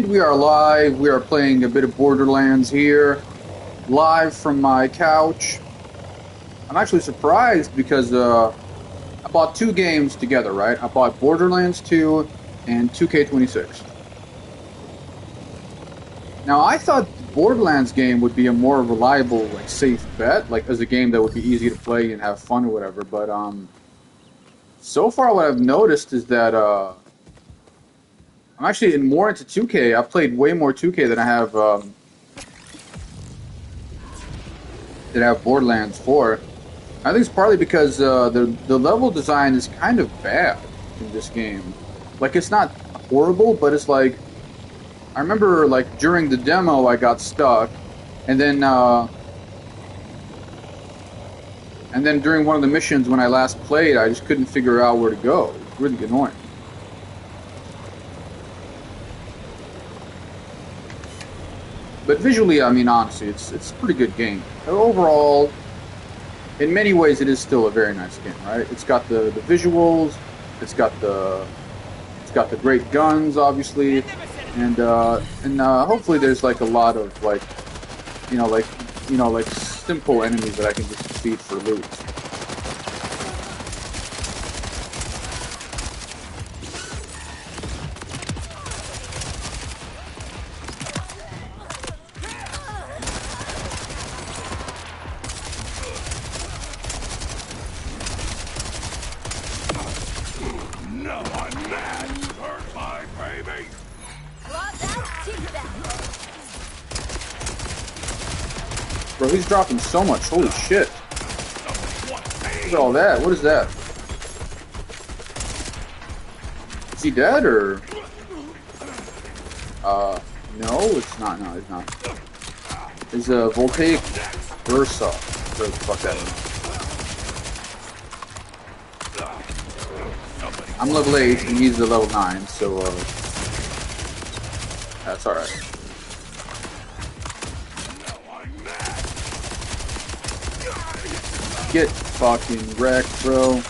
And we are live. We are playing a bit of Borderlands here, live from my couch. I'm actually surprised because I bought two games together, right? I bought Borderlands 2 and 2K26. Now, I thought the Borderlands game would be a more reliable, like, safe bet, like, as a game that would be easy to play and have fun or whatever, but, so far what I've noticed is that, I'm actually more into 2K. I've played way more 2K than I have Borderlands 4. I think it's partly because the level design is kind of bad in this game. Like, it's not horrible, but it's like, I remember like during the demo I got stuck, and then during one of the missions when I last played, I just couldn't figure out where to go. It's really annoying. But visually, I mean, honestly, it's a pretty good game. Overall, in many ways, it is still a very nice game, right? It's got the visuals, it's got the great guns, obviously, and hopefully there's like a lot of like simple enemies that I can just defeat for loot. Bro, he's dropping so much. Holy shit. Look at all that. What is that? Is he dead, or? No, it's not. No, it's not. It's a voltaic burst off. Whatever the fuck that is. I'm level 8 and he's a level 9, so, that's alright. Get fucking wrecked, bro.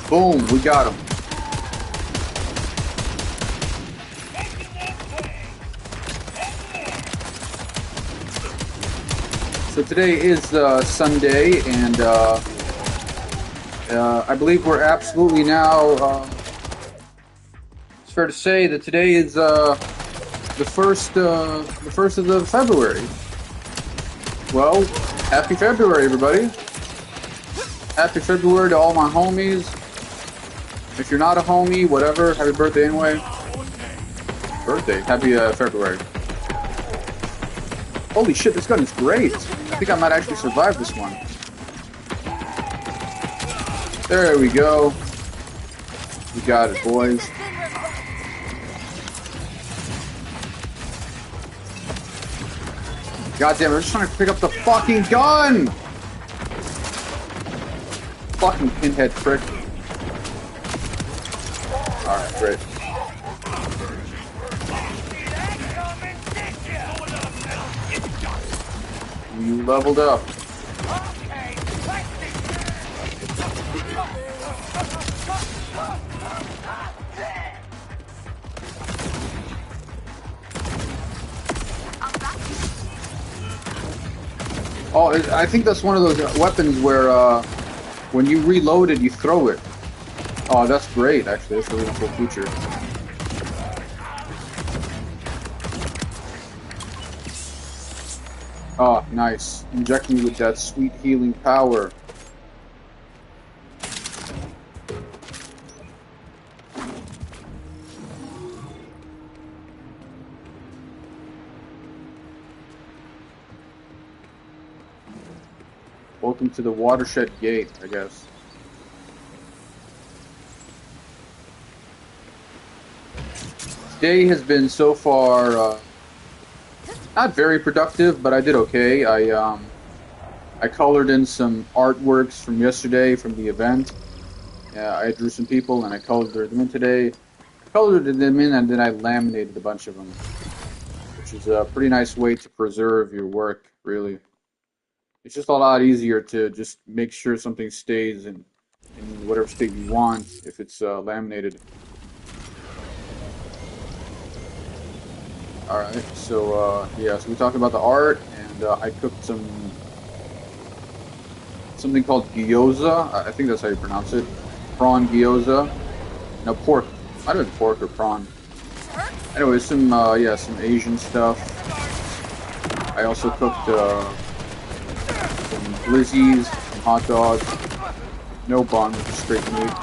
Boom, we got him. So today is Sunday, and I believe we're absolutely now, it's fair to say that today is the first of the February. Well, happy February, everybody. Happy February to all my homies. If you're not a homie, whatever, happy birthday anyway. Birthday, happy February. Holy shit, this gun is great. I think I might actually survive this one. There we go. We got it, boys. God damn it, I'm just trying to pick up the fucking gun! Fucking pinhead prick. Alright, great. You leveled up. Oh, I think that's one of those weapons where when you reload it, you throw it. Oh, that's great, actually. That's a really cool feature. Oh, nice. Inject me with that sweet healing power. Welcome to the Watershed Gate, I guess. Today has been so far not very productive, but I did okay. I colored in some artworks from yesterday from the event. Yeah, I drew some people and I colored them in today. I colored them in and then I laminated a bunch of them, which is a pretty nice way to preserve your work, really. It's just a lot easier to just make sure something stays in whatever state you want if it's laminated. Alright, so yeah, so we talked about the art, and I cooked something called gyoza. I think that's how you pronounce it. Prawn gyoza. No, pork. Might have been pork or prawn. Anyway, some Asian stuff. I also cooked some glizzies, some hot dogs. No bun, just straight meat.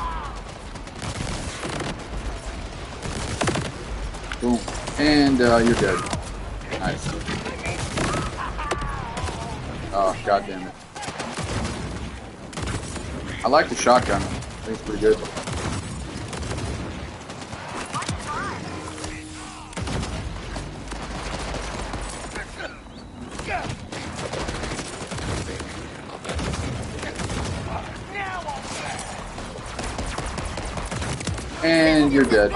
Boom. And you're dead. Nice. Oh, god damn it. I like the shotgun. I think it's pretty good. And you're dead.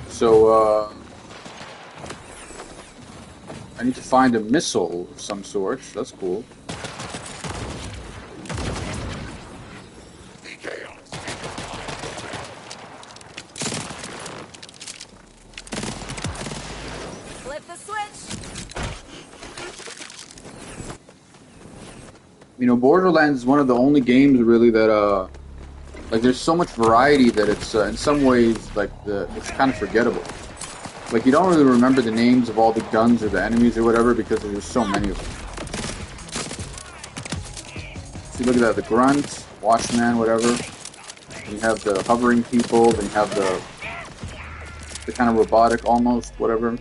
So, I need to find a missile of some sort. That's cool. Flip the switch. You know, Borderlands is one of the only games really that like there's so much variety that it's in some ways like it's kind of forgettable. Like you don't really remember the names of all the guns or the enemies or whatever because there's so many of them. So you look at that, the grunt, watchman, whatever. You have the hovering people, then you have the kind of robotic almost, whatever.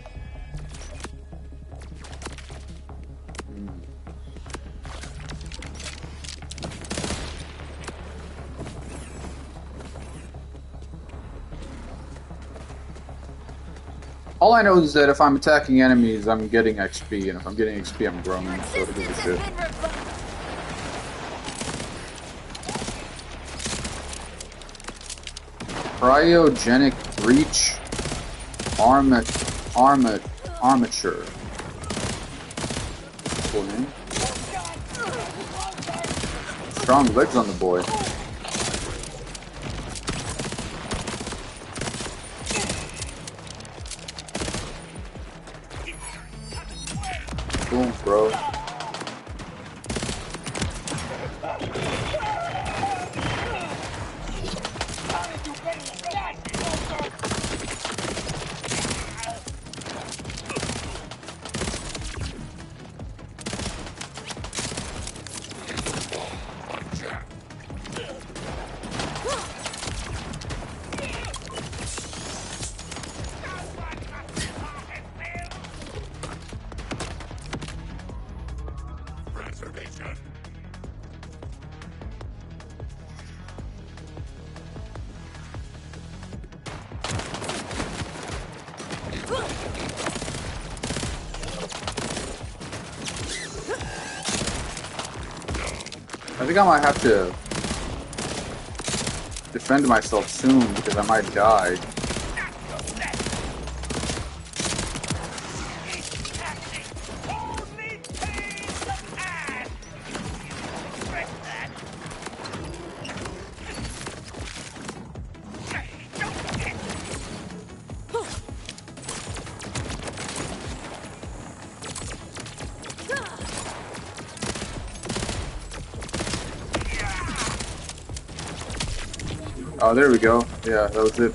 All I know is that if I'm attacking enemies, I'm getting XP, and if I'm getting XP, I'm growing, so I don't give a shit. Cryogenic breach armature. Cool name. Strong legs on the boy. Boom, bro. I think I might have to defend myself soon because I might die. Oh, there we go. Yeah, that was it.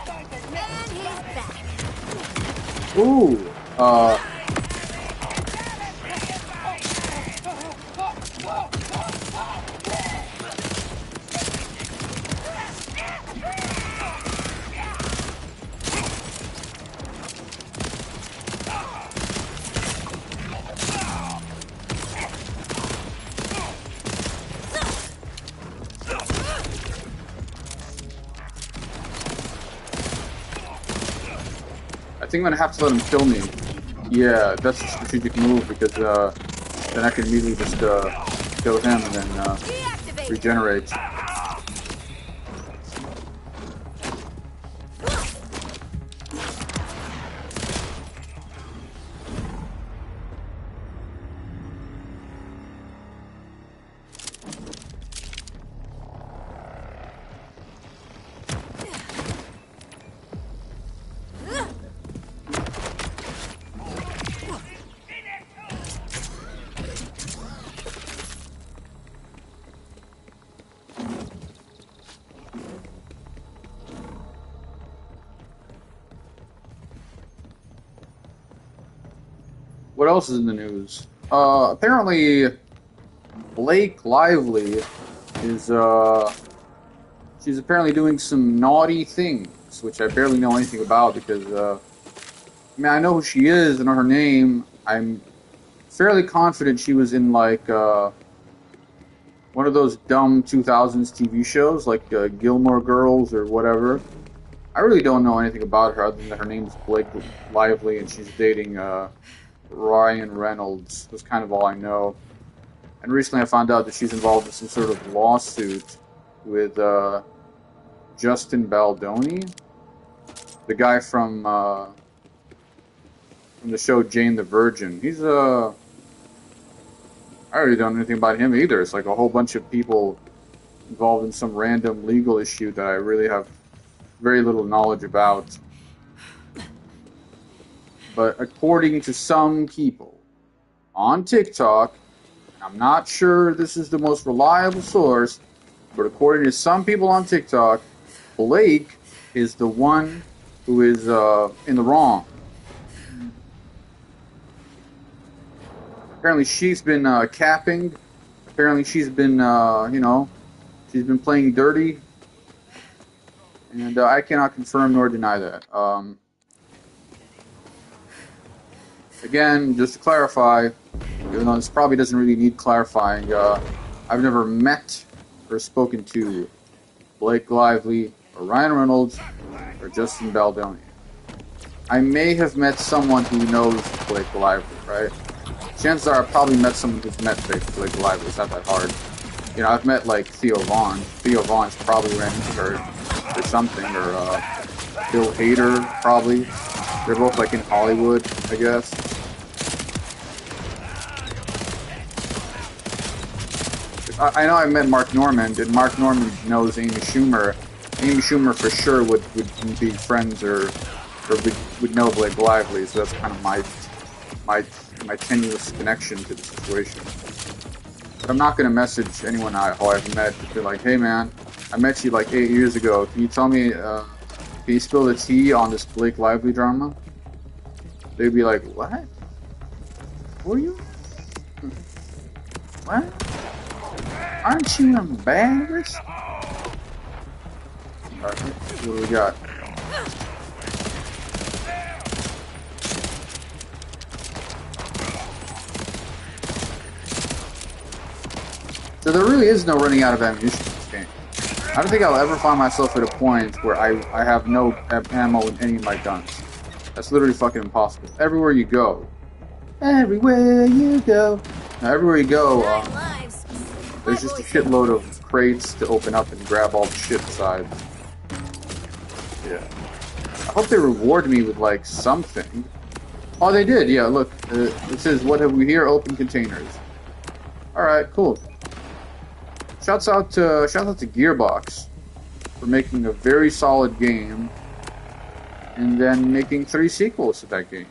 And he's back. Ooh. I think I'm gonna have to let him kill me. Yeah, that's a strategic move because then I can immediately just kill him and then Deactivate. regenerate. What else is in the news? Apparently, Blake Lively is she's apparently doing some naughty things, which I barely know anything about because I mean I know who she is, I know her name. I'm fairly confident she was in like one of those dumb 2000s TV shows like Gilmore Girls or whatever. I really don't know anything about her other than that her name is Blake Lively and she's dating Ryan Reynolds. That's kind of all I know. And recently I found out that she's involved in some sort of lawsuit with Justin Baldoni, the guy from the show Jane the Virgin. He's I really don't know anything about him either. It's like a whole bunch of people involved in some random legal issue that I really have very little knowledge about. But according to some people on TikTok, I'm not sure this is the most reliable source, but according to some people on TikTok, Blake is the one who is in the wrong. Apparently she's been capping. Apparently she's been, she's been playing dirty. And I cannot confirm nor deny that. Again, just to clarify, even though this probably doesn't really need clarifying, I've never met or spoken to Blake Lively or Ryan Reynolds or Justin Baldoni. I may have met someone who knows Blake Lively, right? Chances are I've probably met someone who's met Blake Lively. It's not that hard. You know, I've met like Theo Vaughn. Theo Vaughn's probably ran into her or something, or Bill Hader, probably. They're both like in Hollywood, I guess. I know I met Mark Normand, and Mark Normand knows Amy Schumer. Amy Schumer for sure would be friends or would know Blake Lively, so that's kind of my tenuous connection to the situation. But I'm not going to message anyone who I've met to be like, hey man, I met you like 8 years ago. Can you tell me, can you spill the tea on this Blake Lively drama? They'd be like, what? Who are you? What? Aren't you embarrassed? Alright, what do we got? So there really is no running out of ammunition in this game. I don't think I'll ever find myself at a point where I have no ammo in any of my guns. That's literally fucking impossible. Everywhere you go. Everywhere you go. Now, everywhere you go, there's just a shitload of crates to open up and grab all the shit inside. Yeah. I hope they reward me with like something. Oh, they did. Yeah, look. It says, "What have we here? Open containers." All right, cool. Shouts out to Gearbox for making a very solid game and then making 3 sequels to that game.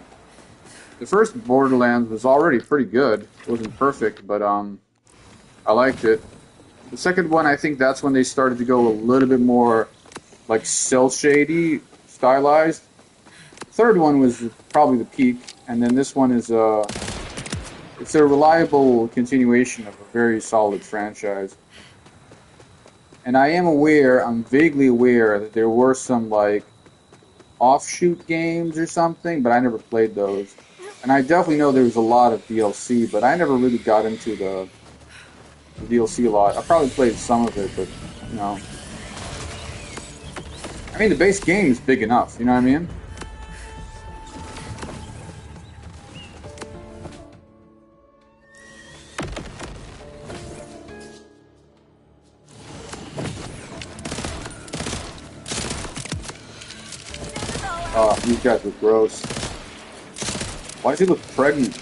The first Borderlands was already pretty good. It wasn't perfect, but I liked it. The second one, I think that's when they started to go a little bit more like cel shady, stylized. The third one was probably the peak, and then this one is it's a reliable continuation of a very solid franchise. And I am aware, I'm vaguely aware that there were some like offshoot games or something, but I never played those. And I definitely know there was a lot of DLC, but I never really got into the DLC a lot. I probably played some of it, but you know, I mean, the base game is big enough. You know what I mean? These guys look gross. Why does he look pregnant?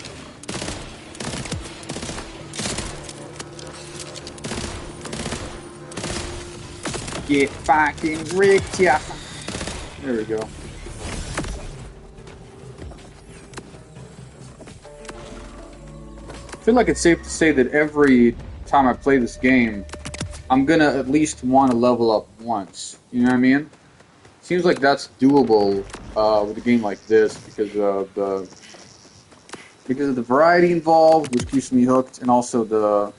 Get fucking wrecked, yeah. There we go. I feel like it's safe to say that every time I play this game, I'm gonna at least want to level up once. You know what I mean? Seems like that's doable with a game like this because of the variety involved, which keeps me hooked, and also the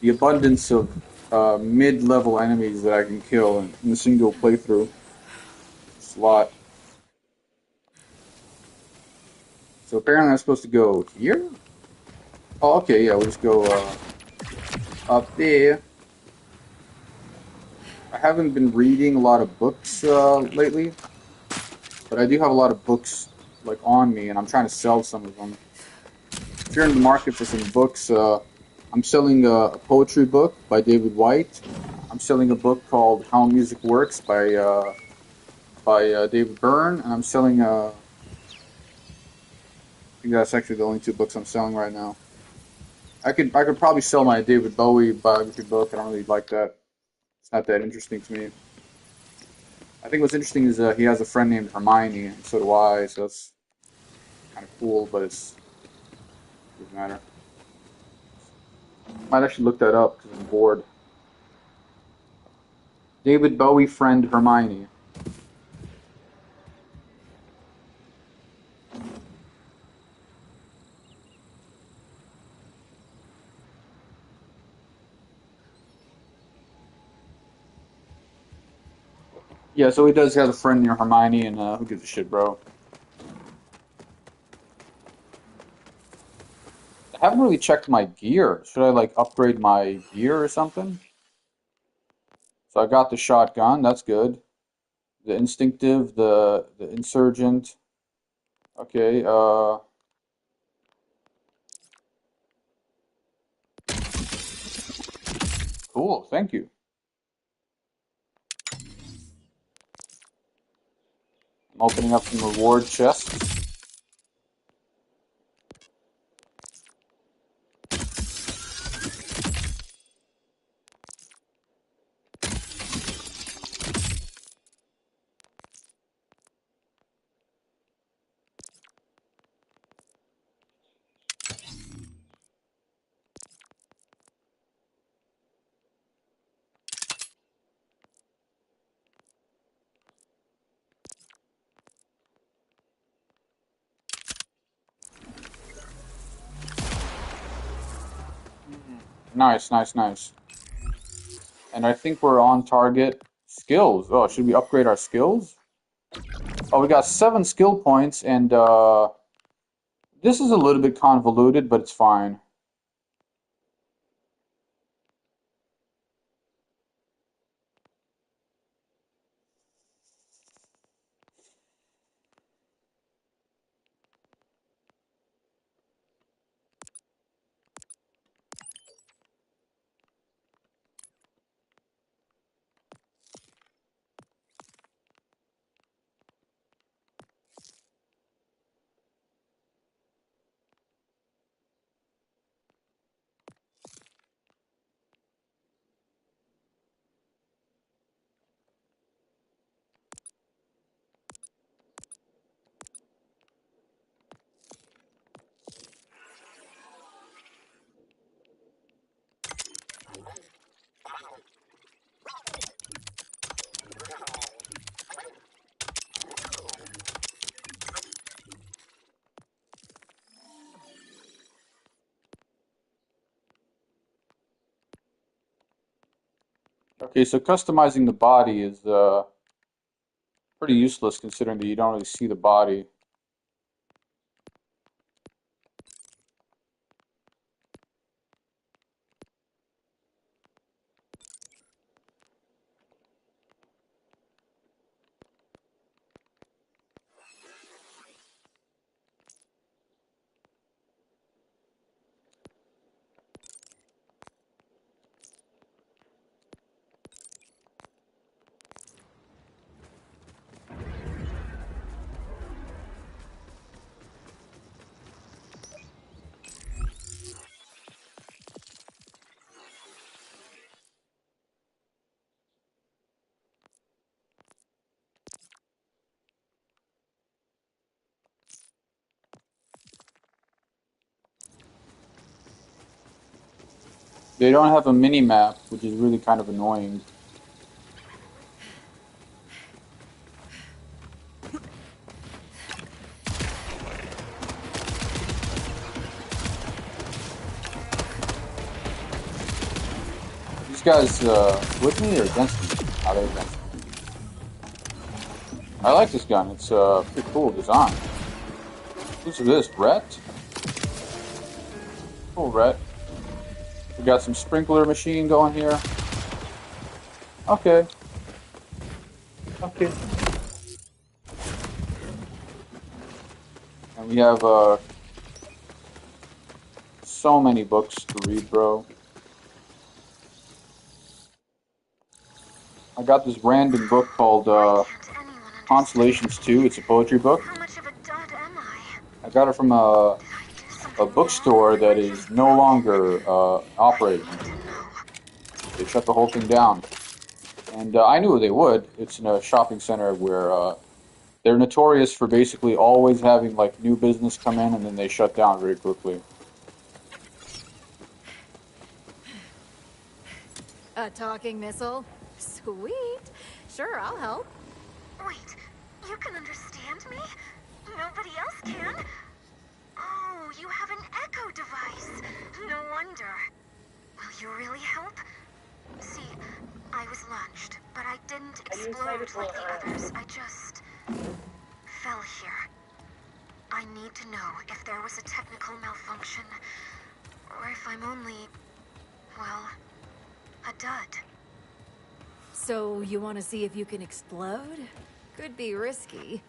abundance of mid-level enemies that I can kill in a single playthrough. It's a lot. So apparently I'm supposed to go here? Oh, okay, yeah, we'll just go up there. I haven't been reading a lot of books lately, but I do have a lot of books like on me, and I'm trying to sell some of them. If you're in the market for some books, I'm selling a poetry book by David White. I'm selling a book called How Music Works by David Byrne, and I'm selling I think that's actually the only 2 books I'm selling right now. I could probably sell my David Bowie biography book. I don't really like that. It's not that interesting to me. I think what's interesting is he has a friend named Hermione, and so do I. So that's kind of cool, but it doesn't matter. Might actually look that up because I'm bored. David Bowie friend Hermione. Yeah, so he does. He has a friend named Hermione, and who gives a shit, bro? I haven't really checked my gear. Should I like upgrade my gear or something? So I got the shotgun. That's good. The instinctive, the insurgent. Okay. Cool. Thank you. I'm opening up some reward chests. Nice, nice, nice. And I think we're on target. Skills. Oh, should we upgrade our skills? Oh, we got 7 skill points, and this is a little bit convoluted, but it's fine. Okay, so customizing the body is pretty useless considering that you don't really see the body. They don't have a mini map, which is really kind of annoying. These guys with me or against me? Are they against me? I like this gun. It's pretty cool design. Who's this? Rhett? Cool, Rhett. We got some sprinkler machine going here. Okay. Okay. And we have so many books to read, bro. I got this random book called Consolations 2. It's a poetry book. How much of a dud am I? I got it from a bookstore that is no longer operating. They shut the whole thing down. And I knew they would. It's in a shopping center where they're notorious for basically always having like new business come in and then they shut down very quickly. A talking missile? Sweet. Sure, I'll help. Wait, you can understand me? Nobody else can? Oh, you have an echo device. No wonder. Will you really help? See, I was launched, but I didn't explode like the others. I just fell here. I need to know if there was a technical malfunction, or if I'm only, well, a dud. So you want to see if you can explode? Could be risky.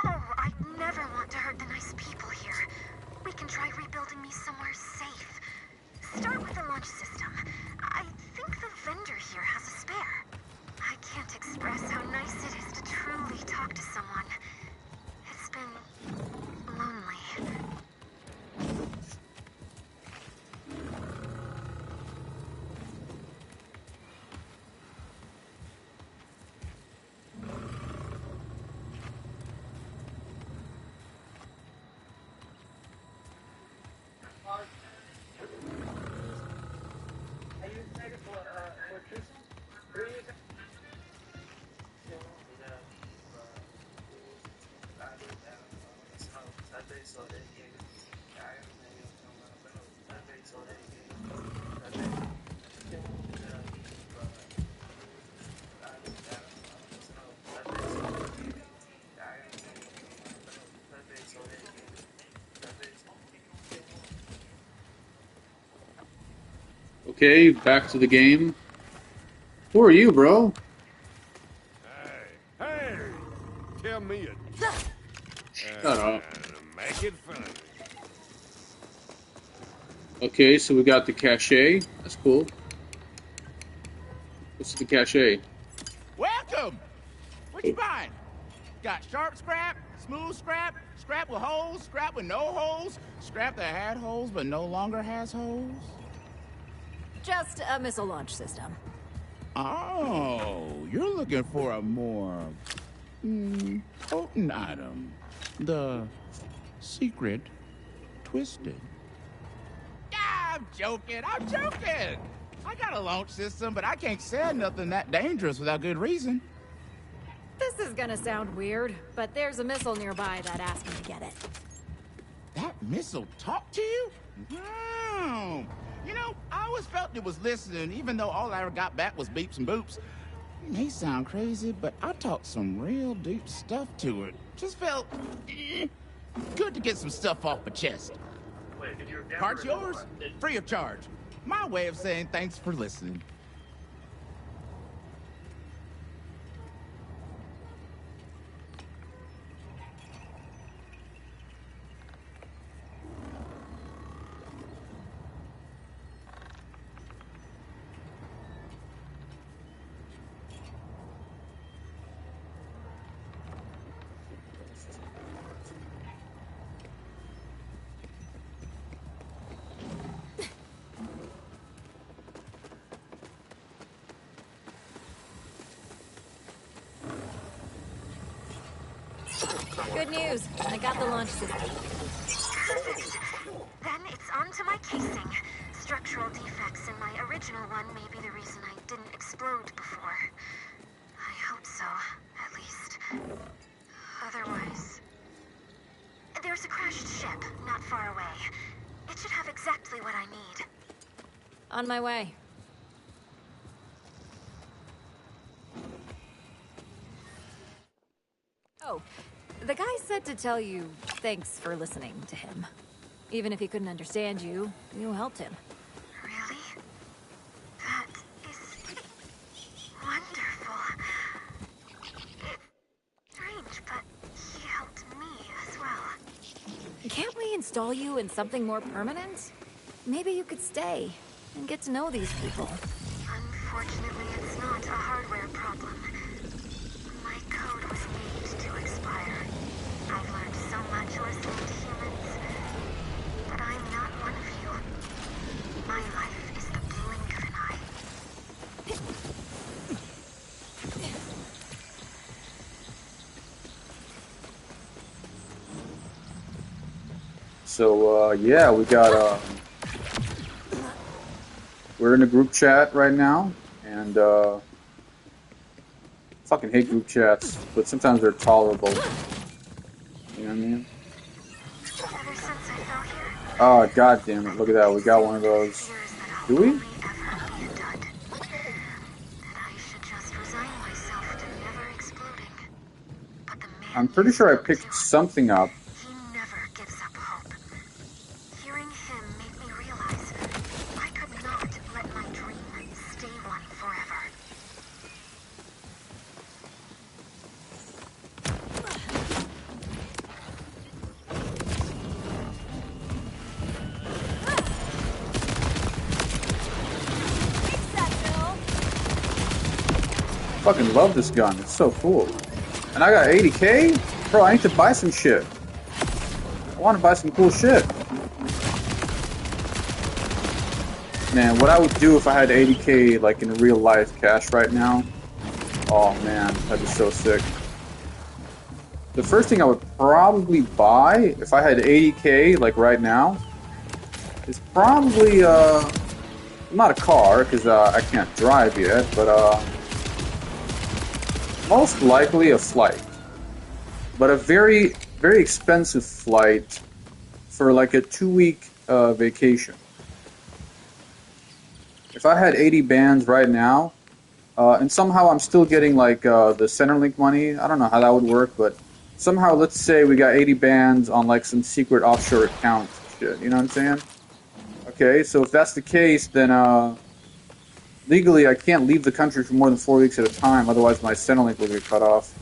Oh, I never want to hurt the nice people here. We can try rebuilding me somewhere safe. Start with the launch system. I think the vendor here has a spare. I can't express how nice it is to truly talk to someone. It's been lonely. Okay, back to the game. Who are you, bro? Hey, tell me a joke. Shut up. Make it funny. Okay, so we got the cachet. That's cool. What's the cachet? Welcome! What you buying? Got sharp scrap, smooth scrap, scrap with holes, scrap with no holes, scrap that had holes but no longer has holes? Just a missile launch system. Oh, you're looking for a more potent item. The secret twisted. Yeah, I'm joking. I got a launch system, but I can't sell nothing that dangerous without good reason. This is gonna sound weird, but there's a missile nearby that asked me to get it. That missile talked to you? Wow. You know, I always felt it was listening, even though all I ever got back was beeps and boops. It may sound crazy, but I talked some real deep stuff to it. Just felt good to get some stuff off my chest. Part's yours, free of charge. My way of saying thanks for listening. Good news. I got the launch system. Perfect. Then it's on to my casing. Structural defects in my original one may be the reason I didn't explode before. I hope so, at least. Otherwise... There's a crashed ship not far away. It should have exactly what I need. On my way. Oh, the guy said to tell you thanks for listening to him. Even if he couldn't understand you, you helped him. Really? That is... wonderful. It's strange, but he helped me as well. Can't we install you in something more permanent? Maybe you could stay and get to know these people. Unfortunately, it's not a hardware problem. My code was made to expire. I've learned so much listening to humans, but I'm not one of you. My life is the blink of an eye. So, yeah, we got, we're in a group chat right now, and, fucking hate group chats, but sometimes they're tolerable. You know what I mean? Ever since I fell here, Oh, god damn it, look at that, we got one of those. fears that I'll Do we? only ever be a dud. That I should just resign myself to never exploding. But the man I'm pretty sure I you spoke picked to, something up. he never gives up hope. Hearing him made me realize I could not let my dream stay one forever. Fucking love this gun, it's so cool. And I got 80k? Bro, I need to buy some shit. I want to buy some cool shit. Man, what I would do if I had 80k like in real life cash right now. Oh man, that'd be so sick. The first thing I would probably buy if I had 80k like right now is probably not a car because I can't drive yet, but most likely a flight. But a very, very expensive flight for like a 2-week vacation. If I had 80 bands right now, and somehow I'm still getting like the Centerlink money, I don't know how that would work, but somehow let's say we got 80 bands on like some secret offshore account shit, you know what I'm saying? Okay, so if that's the case, then legally I can't leave the country for more than 4 weeks at a time, otherwise my Centerlink will get cut off.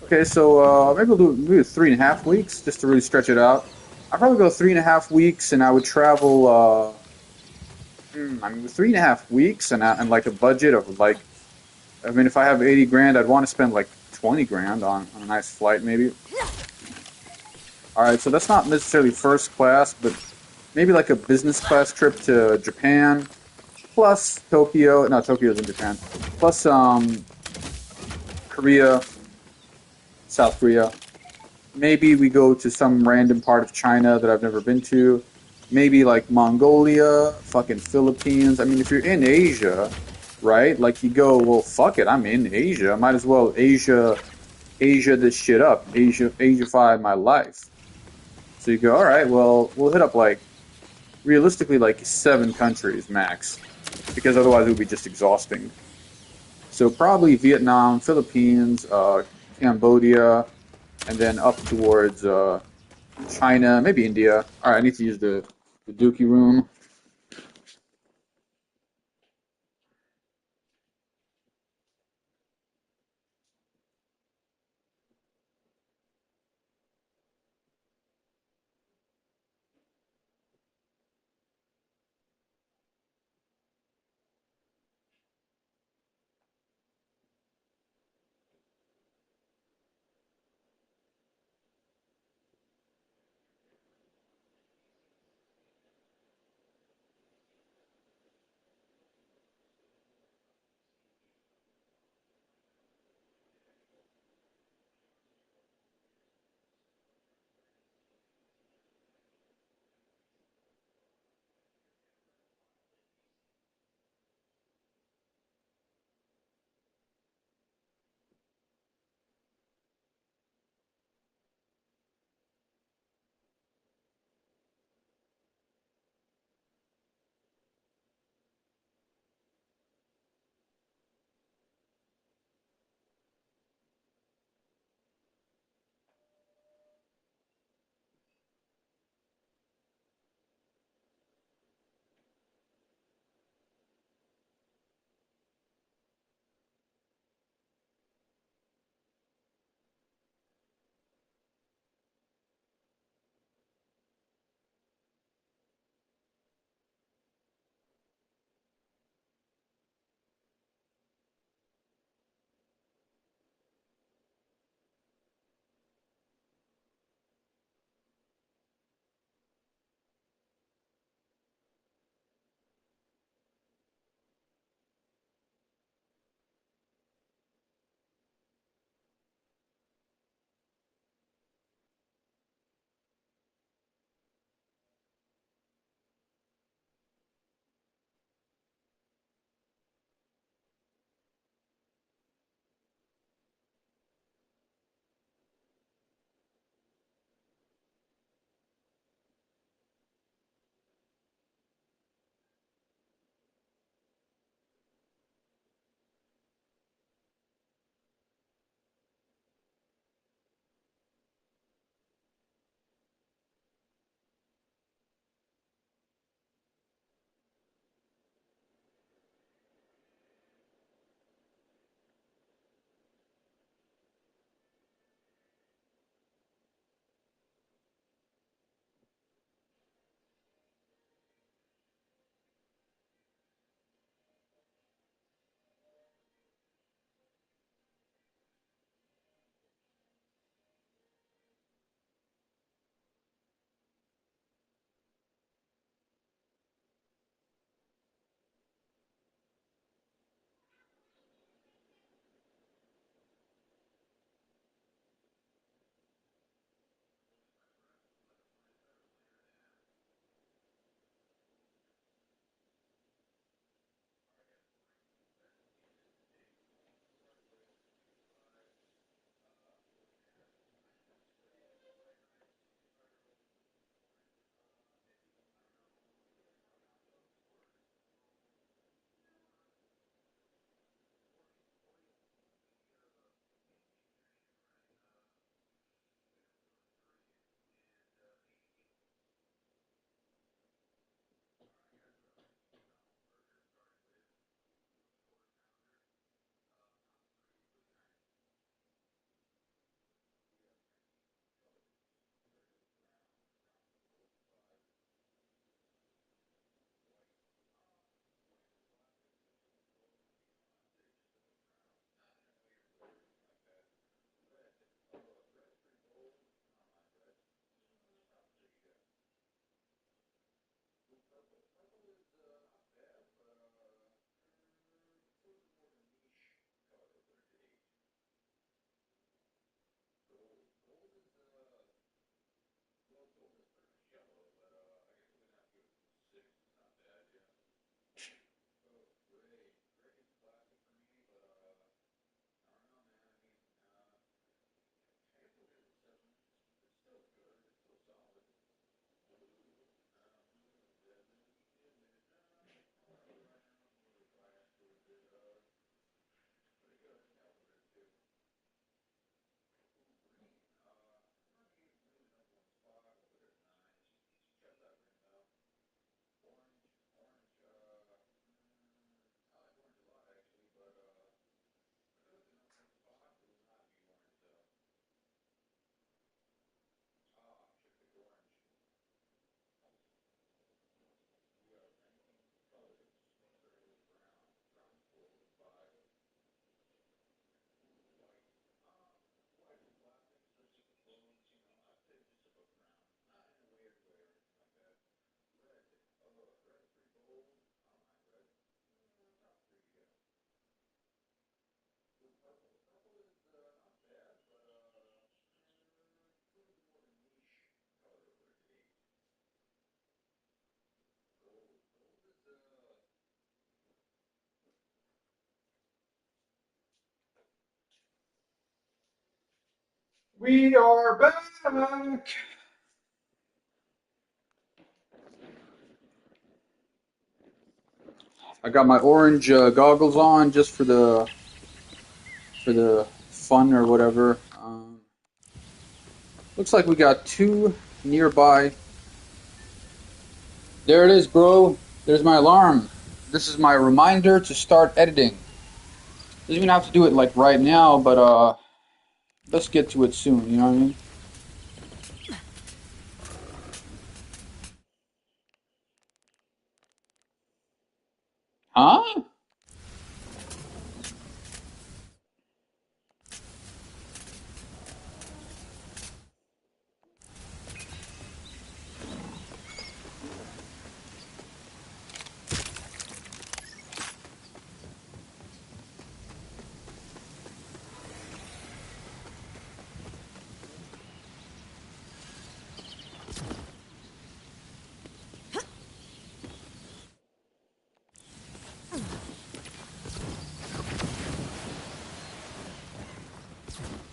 Okay, so maybe we'll do maybe 3.5 weeks, just to really stretch it out. I'd probably go 3.5 weeks, and I would travel, I mean, with 3.5 weeks and like a budget of like, I mean, if I have 80 grand, I'd want to spend like 20 grand on a nice flight, maybe. Alright, so that's not necessarily first class, but maybe like a business class trip to Japan, plus Tokyo, no, Tokyo's in Japan, plus Korea, South Korea. Maybe we go to some random part of China that I've never been to. Maybe like Mongolia, fucking Philippines. I mean, if you're in Asia, right? Like you go, well, fuck it, I'm in Asia. I might as well Asia this shit up. Asiafy my life. So you go, all right, well, we'll hit up like realistically like 7 countries max, because otherwise it would be just exhausting. So probably Vietnam, Philippines, Cambodia, and then up towards China, maybe India. All right, I need to use the Dookie room. We are back. I got my orange goggles on just for the fun or whatever. Looks like we got two nearby. There it is, bro. There's my alarm. This is my reminder to start editing. Doesn't even have to do it like right now, but let's get to it soon. You know what I mean? Huh?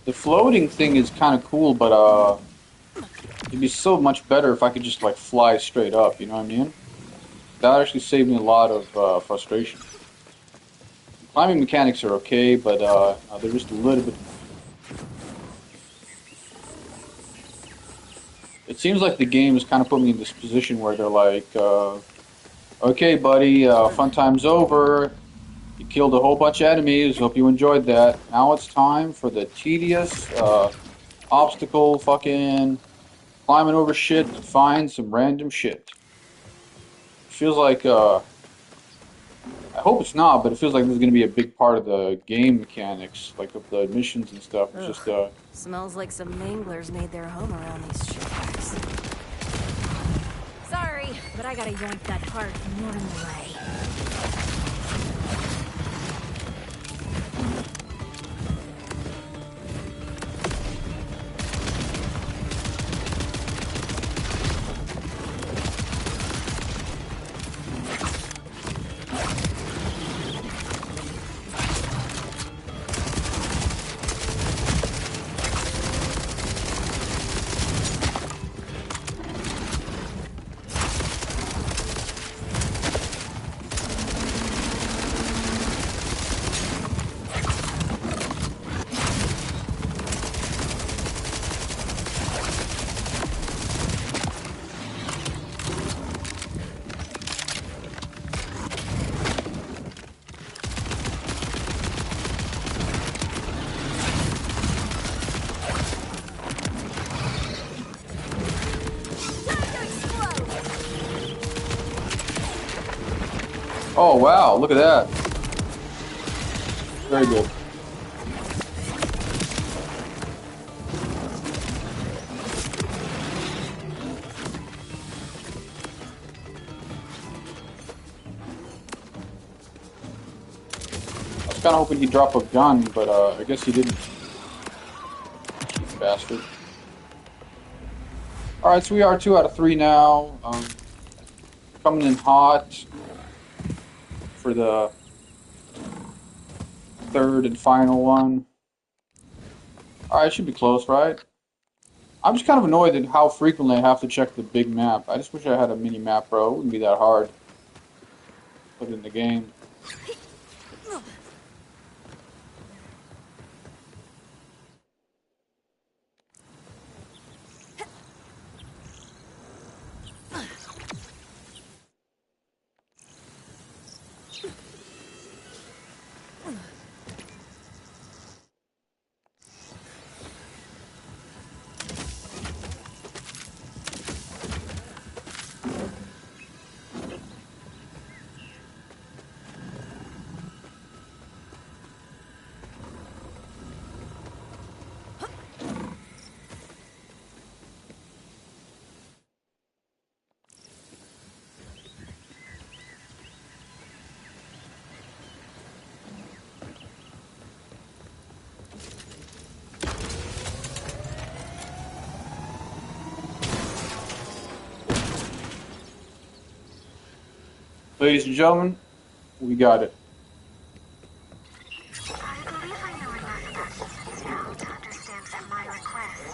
The floating thing is kind of cool, but it'd be so much better if I could just like fly straight up. You know what I mean? That actually saved me a lot of frustration. Climbing mechanics are okay, but they're just a little bit. It seems like the game has kind of put me in this position where they're like, "Okay, buddy, fun time's over. You killed a whole bunch of enemies. Hope you enjoyed that. Now it's time for the tedious obstacle, fucking climbing over shit to find some random shit." Feels like I hope it's not, but it feels like this is going to be a big part of the game mechanics, like of the missions and stuff. It's Ugh. just Smells like some manglers made their home around these shipwrecks. Sorry, but I gotta yoink that cart normally. oh wow, look at that, very good. I was kind of hoping he'd drop a gun, but I guess he didn't. Cheap bastard. All right, so we are 2 out of 3 now. Coming in hot for the third and final one. All right, should be close, right? I'm just kind of annoyed at how frequently I have to check the big map. I just wish I had a mini map, bro. It wouldn't be that hard. Put it in the game. Ladies and gentlemen, we got it. I believe I know enough about this now to understand that my request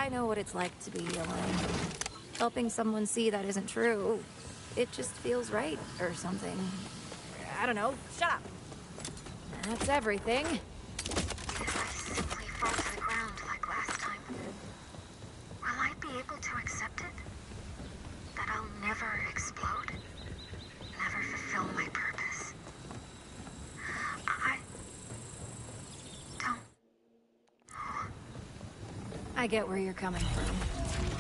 I know what it's like to be alone. Helping someone see that isn't true, it just feels right or something. I don't know. Shut up. That's everything. If I simply fall to the ground like last time, will I be able to accept it? That I'll never explode? Never fulfill my purpose? I don't. I get where you're coming from.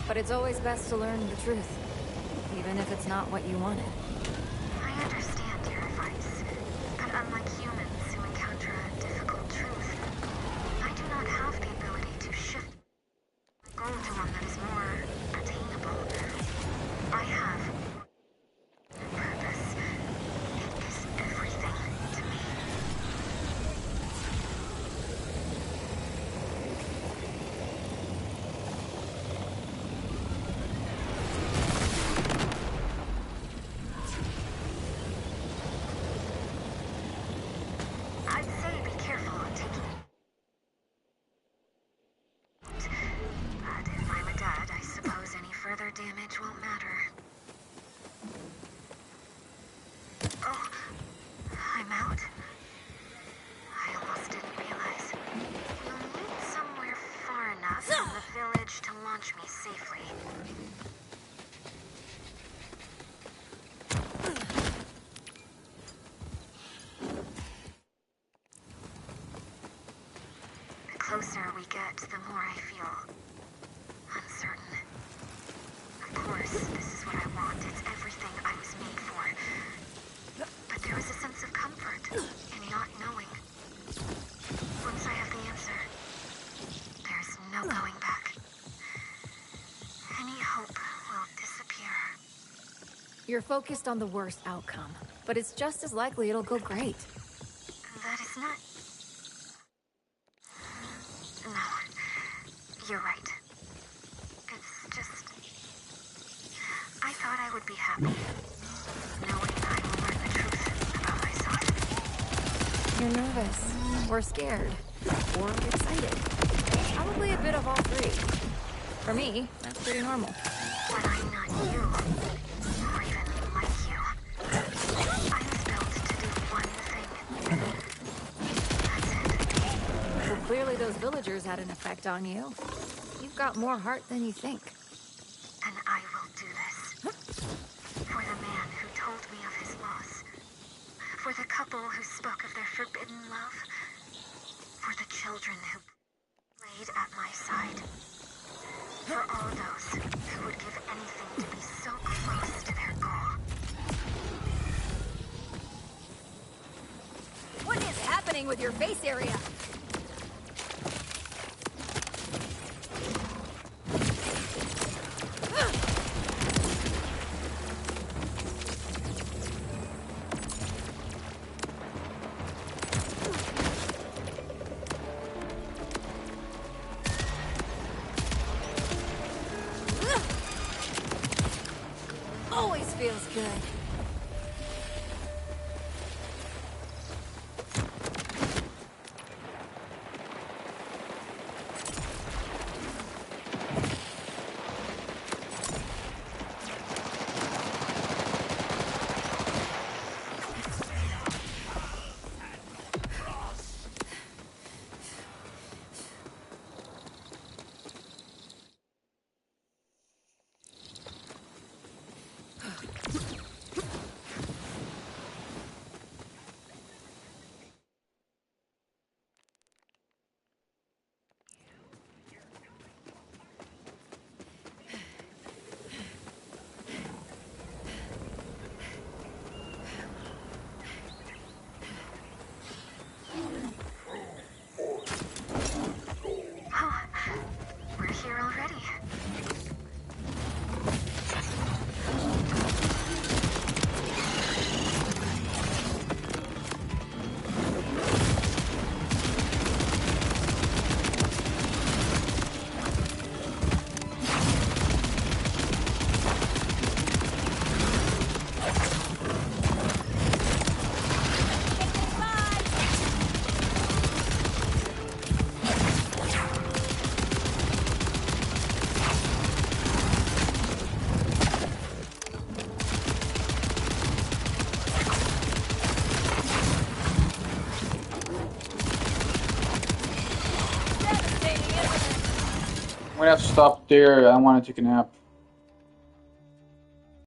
But it's always best to learn the truth, even if it's not what you wanted. I understand your advice, but unlike humans who encounter a difficult truth, I do not have the ability to shift my goal to one that is more attainable. I have purpose. It is everything to me. I'd say be careful taking. But if I'm a dad, I suppose any further damage won't matter. Oh, I'm out. I almost didn't realize. We'll meet somewhere far enough from the village to launch me safely. The closer we get, the more I feel uncertain. Of course, this is what I want. It's everything I was made for. But there is a sense of comfort in not knowing. Once I have the answer, there's no going back. Any hope will disappear. You're focused on the worst outcome, but it's just as likely it'll go great. That is not... No, you're right. It's just... I thought I would be happy, knowing I will learn the truth about myself. You're nervous, or scared, or excited. Probably a bit of all three. For me, that's pretty normal. When I'm not you, or even like you, I was built to do one thing. That's it. Well, clearly those villagers had an effect on you. You've got more heart than you think. And I will do this. For the man who told me of his loss. For the couple who spoke of their forbidden love. For the children who played at my side. For all those who would give anything to be so close to their goal. What is happening with your face area? Always feels good. gonna have to stop there. I want to take a nap.